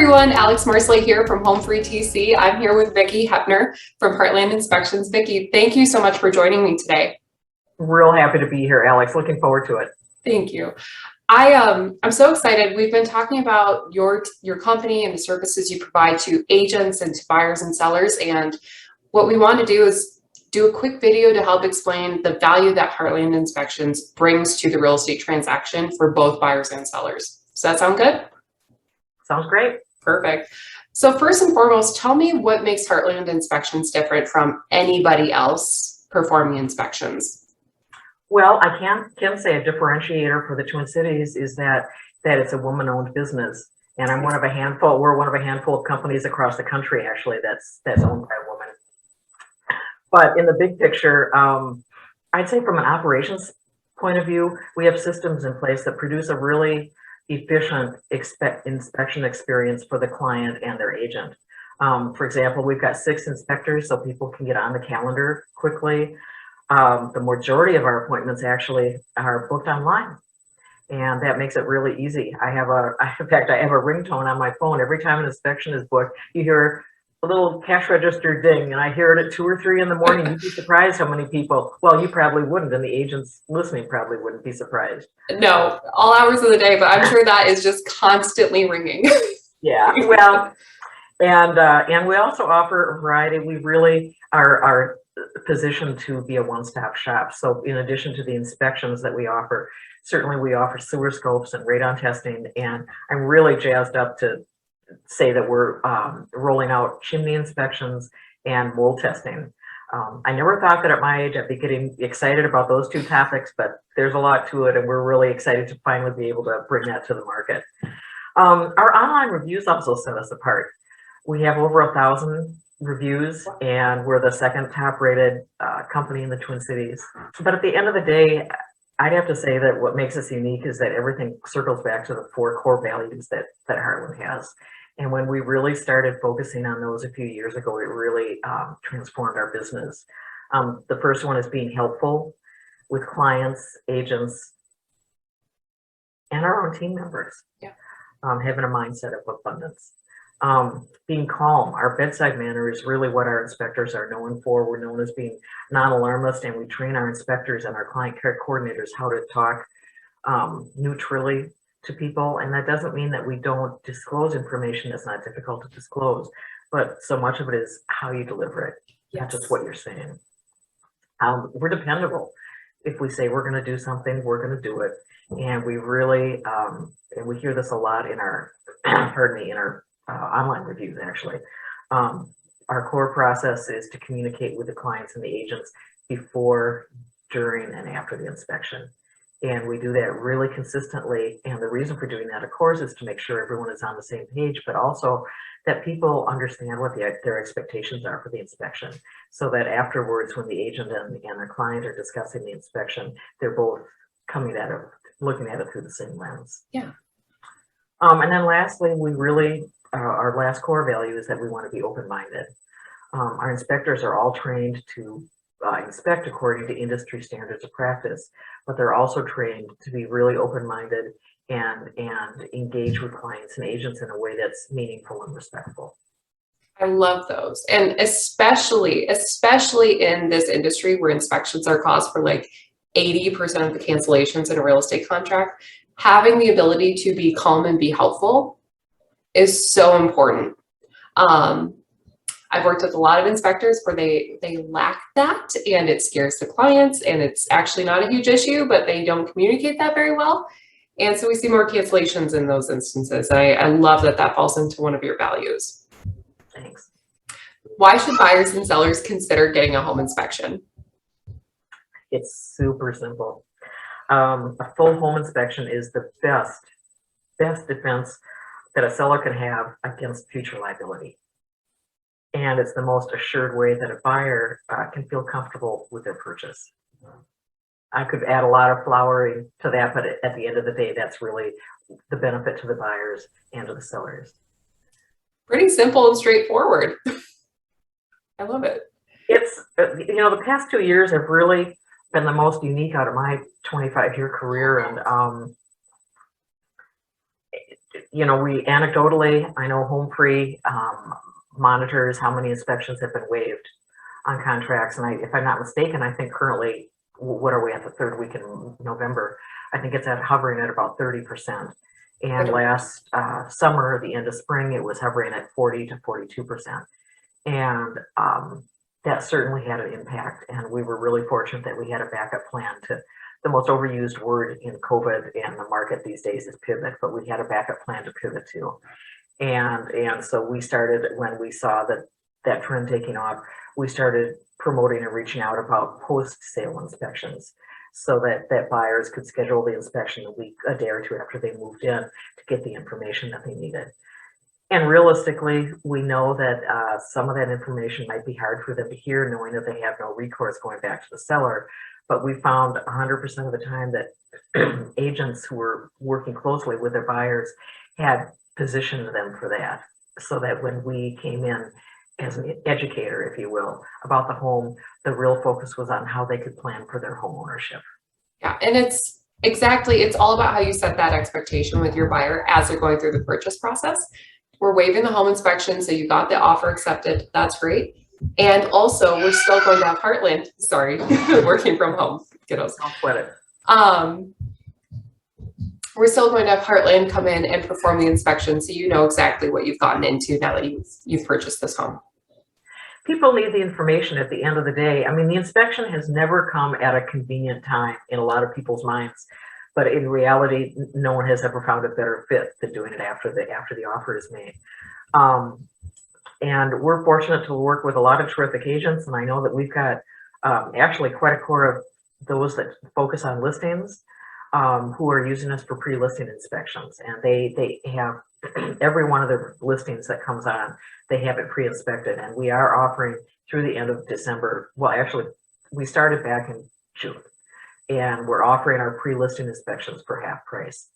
everyone, Alex Marsley here from Home Free TC. I'm here with Vicki Hoeppner from Heartland Inspections. Vicki, thank you so much for joining me today. Real happy to be here, Alex. Looking forward to it. Thank you. I'm so excited. We've been talking about your company and the services you provide to agents and to buyers and sellers. And what we want to do is do a quick video to help explain the value that Heartland Inspections brings to the real estate transaction for both buyers and sellers. Does that sound good? Sounds great. Perfect. So first and foremost, tell me what makes Heartland Inspections different from anybody else performing inspections. Well, I can say a differentiator for the Twin Cities is that it's a woman-owned business, and I'm one of a handful. We're one of a handful of companies across the country, actually, that's owned by a woman. But in the big picture, I'd say from an operations point of view, we have systems in place that produce a really efficient inspection experience for the client and their agent. For example, we've got 6 inspectors so people can get on the calendar quickly. The majority of our appointments actually are booked online, and that makes it really easy. In fact, I have a ringtone on my phone. Every time an inspection is booked, you hear a little cash register ding, and I hear it at 2 or 3 in the morning. You'd be surprised how many people, well, you probably wouldn't, and the agents listening probably wouldn't be surprised. No, all hours of the day, but I'm sure that is just constantly ringing. Yeah, well, and we also offer a variety. We really are positioned to be a one-stop shop. So in addition to the inspections that we offer, certainly we offer sewer scopes and radon testing, and I'm really jazzed up to say that we're rolling out chimney inspections and mold testing. I never thought that at my age I'd be getting excited about those 2 topics, but there's a lot to it, and we're really excited to finally be able to bring that to the market. Our online reviews also set us apart. We have over 1,000 reviews, and we're the 2nd top rated company in the Twin Cities. But at the end of the day, I'd have to say that what makes us unique is that everything circles back to the 4 core values that Heartland has. And when we really started focusing on those a few years ago, it really transformed our business. The first one is being helpful with clients, agents, and our own team members. Yeah. Having a mindset of abundance. Being calm. Our bedside manner is really what our inspectors are known for. We're known as being non-alarmist, and we train our inspectors and our client care coordinators how to talk neutrally to people. And that doesn't mean that we don't disclose information that's not difficult to disclose, but so much of it is how you deliver it, not just what you're saying. We're dependable. If we say we're going to do something, we're going to do it. And we really, and we hear this a lot in our, in our online reviews, actually. Our core process is to communicate with the clients and the agents before, during, and after the inspection. And we do that really consistently. And the reason for doing that, of course, is to make sure everyone is on the same page, but also that people understand what their expectations are for the inspection, so that afterwards, when the agent and the client are discussing the inspection, they're both coming at it, looking at it through the same lens. Yeah. And then lastly, we really, our last core value is that we want to be open-minded. Our inspectors are all trained to inspect according to industry standards of practice, but they're also trained to be really open-minded and engage with clients and agents in a way that's meaningful and respectful. I love those. And especially in this industry where inspections are caused for like 80% of the cancellations in a real estate contract, having the ability to be calm and be helpful is so important. I've worked with a lot of inspectors where they lack that, and it scares the clients, and it's actually not a huge issue, but they don't communicate that very well. And so we see more cancellations in those instances. And I love that that falls into one of your values. Thanks. Why should buyers and sellers consider getting a home inspection? It's super simple. A full home inspection is the best defense that a seller can have against future liability. And it's the most assured way that a buyer can feel comfortable with their purchase. I could add a lot of flowering to that, but at the end of the day, that's really the benefit to the buyers and to the sellers. Pretty simple and straightforward. I love it. It's, the past 2 years have really been the most unique out of my 25-year career. And we anecdotally, I know Home Free monitors how many inspections have been waived on contracts. And if I'm not mistaken, I think currently, what are we at the third week in November? I think it's hovering at about 30%. And last summer, the end of spring, it was hovering at 40 to 42%. And that certainly had an impact. And we were really fortunate that we had a backup plan to, the most overused word in COVID and the market these days is pivot, but we had a backup plan to pivot to. And so we started, when we saw that trend taking off, we started promoting and reaching out about post-sale inspections so that buyers could schedule the inspection a day or two after they moved in to get the information that they needed. And realistically, we know that some of that information might be hard for them to hear, knowing that they have no recourse going back to the seller. But we found 100% of the time that agents who were working closely with their buyers had positioned them for that, so that when we came in as an educator, if you will, about the home, the real focus was on how they could plan for their home ownership. Yeah, and it's all about how you set that expectation with your buyer as they're going through the purchase process. We're waiving the home inspection, so you got the offer accepted. That's great. And also, we're still going to have Heartland. Sorry, working from home, kiddos. Don't sweat it. We're still going to have Heartland come in and perform the inspection, so you know exactly what you've gotten into now that you've purchased this home. People need the information at the end of the day. I mean, the inspection has never come at a convenient time in a lot of people's minds, but in reality, no one has ever found a better fit than doing it after the offer is made. And we're fortunate to work with a lot of terrific agents, and I know that we've got actually quite a core of those that focus on listings who are using us for pre-listing inspections, and they have every one of the listings that comes on, they have it pre-inspected, and we are offering through the end of December. Well, actually, we started back in June, and we're offering our pre-listing inspections for half price.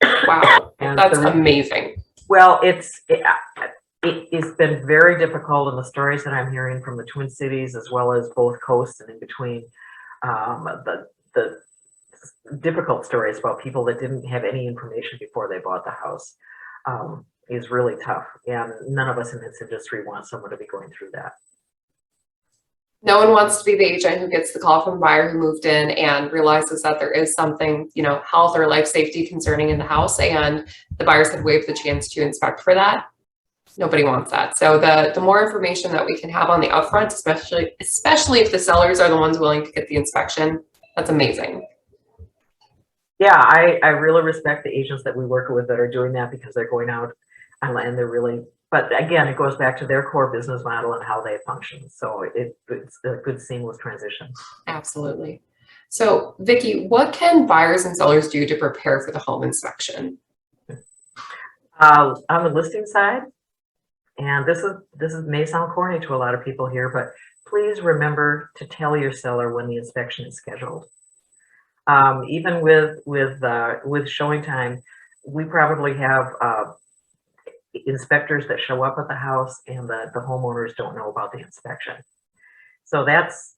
Wow, and that's amazing. Well, it's been very difficult, and the stories that I'm hearing from the Twin Cities as well as both coasts and in between, the difficult stories about people that didn't have any information before they bought the house is really tough, and none of us in this industry want someone to be going through that. No one wants to be the agent who gets the call from the buyer who moved in and realizes that there is something, health or life safety concerning in the house, and the buyers had waived the chance to inspect for that. Nobody wants that. So the more information that we can have on the upfront, especially if the sellers are the ones willing to get the inspection, that's amazing. Yeah, I really respect the agents that we work with that are doing that, because they're going out and they're really, but again, it goes back to their core business model and how they function. So it's a good seamless transition. Absolutely. So Vicki, what can buyers and sellers do to prepare for the home inspection? On the listing side, and this may sound corny to a lot of people here, but please remember to tell your seller when the inspection is scheduled. Even with showing time, we probably have inspectors that show up at the house, and the homeowners don't know about the inspection. So that's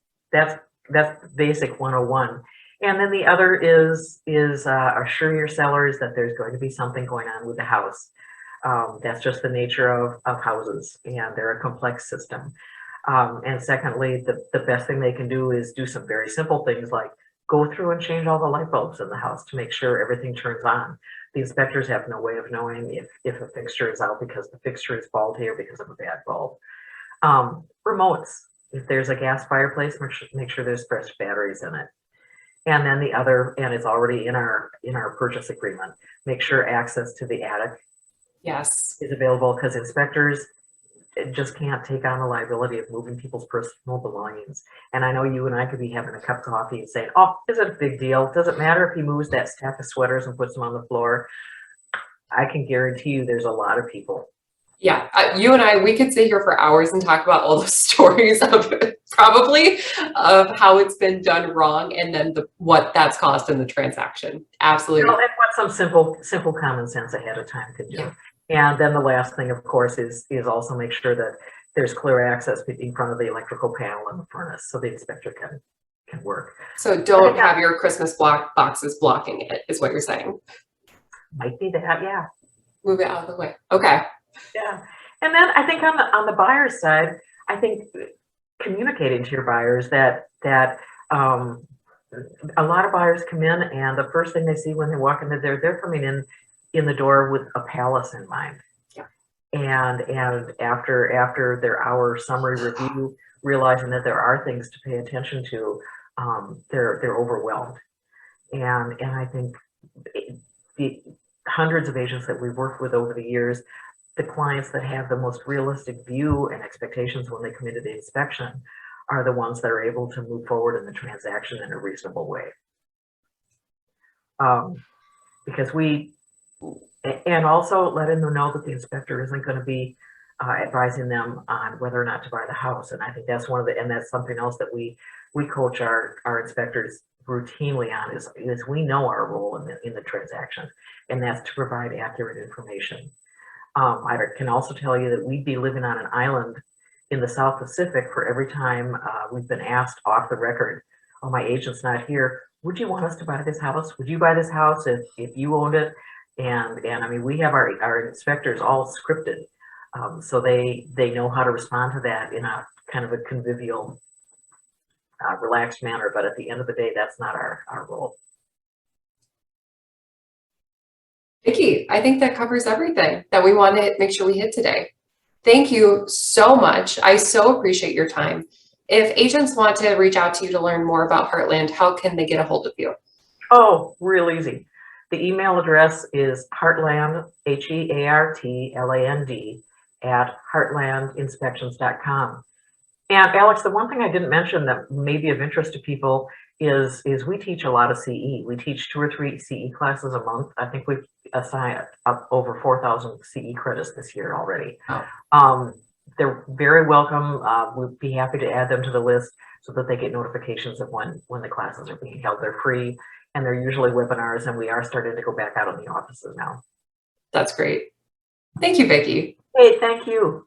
basic 101. And then the other is assure your sellers that there's going to be something going on with the house. That's just the nature of houses, and they're a complex system. And secondly, the best thing they can do is do some very simple things like go through and change all the light bulbs in the house to make sure everything turns on. The inspectors have no way of knowing if a fixture is out because the fixture is faulty or because of a bad bulb. Remotes, if there's a gas fireplace, make sure there's fresh batteries in it. And then the other, and it's already in our purchase agreement, make sure access to the attic is available, because inspectors just can't take on the liability of moving people's personal belongings. And I know you and I could be having a cup of coffee and saying, oh, is it a big deal? Does it matter if he moves that stack of sweaters and puts them on the floor? I can guarantee you there's a lot of people. Yeah, you and we could sit here for hours and talk about all the stories of how it's been done wrong, and then what that's cost in the transaction. Absolutely. And what some simple common sense ahead of time can do. Yeah. And then the last thing, of course, is also make sure that there's clear access in front of the electrical panel and the furnace, so the inspector can work. So don't have your Christmas boxes blocking it, is what you're saying. Might be that, yeah. Move it out of the way. Okay. Yeah. And then I think on the buyer's side, I think communicating to your buyers that a lot of buyers come in and the first thing they see when they walk into they're coming in the door with a palace in mind. Yeah. And after their hour summary review, realizing that there are things to pay attention to, they're overwhelmed. And I think the hundreds of agents that we've worked with over the years, the clients that have the most realistic view and expectations when they come into the inspection are the ones that are able to move forward in the transaction in a reasonable way. Because and also letting them know that the inspector isn't going to be advising them on whether or not to buy the house. And I think that's and that's something else that we coach our inspectors routinely on is we know our role in the transaction, and that's to provide accurate information. I can also tell you that we'd be living on an island in the South Pacific for every time we've been asked off the record, oh, my agent's not here, would you want us to buy this house? Would you buy this house if you owned it? And I mean, we have our inspectors all scripted, so they know how to respond to that in a kind of a convivial, relaxed manner. But at the end of the day, that's not our role. Vicki, I think that covers everything that we want to make sure we hit today. Thank you so much. I so appreciate your time. If agents want to reach out to you to learn more about Heartland, how can they get a hold of you? Oh, real easy. The email address is heartland, HEARTLAND, at heartlandinspections.com. And Alex, the one thing I didn't mention that may be of interest to people is we teach a lot of CE. We teach 2 or 3 CE classes a month. I think we've assigned up over 4,000 CE credits this year already. Oh. They're very welcome. We'd be happy to add them to the list so that they get notifications of when the classes are being held. They're free and they're usually webinars, and we are starting to go back out in the offices now. That's great. Thank you, Vicki. Hey, thank you.